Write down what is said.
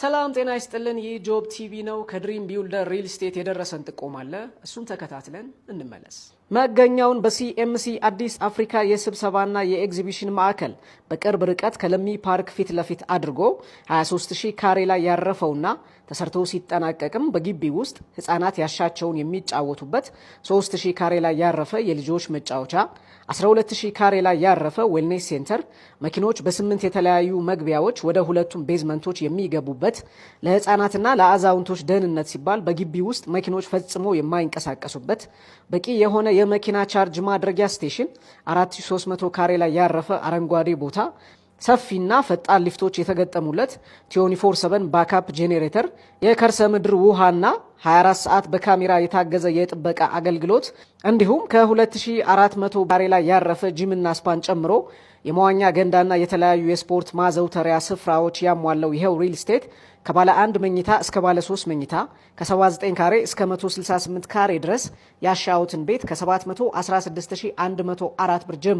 ሰላም ጤና ይስጥልን የጆብ ቲቪ ነው ከድሪም ቢልደር ሪል ስቴት የደረሰን ጥቆማ አለ እሱን ተከታትለን እንመለስ መገኛውን በሲኤምሲ አዲስ አፍሪካ የስብሰባና የኤግዚቢሽን ማዕከል በቅርብ ርቀት ከለሚ ፓርክ ፊት ለፊት አድርጎ 23000 ካሬ ላይ ያረፈውና ተሰርቶ ሲጠናቀቅም በግቢ ውስጥ ህፃናት ያሻቸውን የሚጫወቱበት 3000 ካሬ ላይ ያረፈ የልጆች መጫወቻ 12000 ካሬ ላይ ያረፈ ዌልኔስ ሴንተር መኪኖች በ8 የተለያዩ መግቢያዎች ወደ ሁለቱም ቤዝመንቶች የሚገቡበት ለህፃናትና ለአዛውንቶች ደህንነት ሲባል በግቢ ውስጥ መኪኖች ፈጽሞ የማይንቀሳቀሱበት በቂ የሆነ የመኪና ቻርጅ ማድረጊያ ስቴሽን 4300 ካሬ ላይ ያረፈ አረንጓዴ ቦታ ሰፊና ፈጣን ሊፍቶች የተገጠሙለት 24/7 ባካፕ ጄኔሬተር የከርሰ ምድር ውሃና 24 ሰዓት በካሜራ የታገዘ የጥበቃ አገልግሎት እንዲሁም ከ2400 ካሬ ላይ ያረፈ ጂምና ስፓን ጨምሮ የመዋኛ ገንዳና የተለያዩ የስፖርት ማዘውተሪያ ስፍራዎች ያሟለው ይሄው ሪል ስቴት ከባለ 1 መኝታ እስከ ባለ 3 መኝታ ከ79 ካሬ እስከ 168 ካሬ ድረስ ያሻውትን ቤት ከ716104 ብር ጀምሮ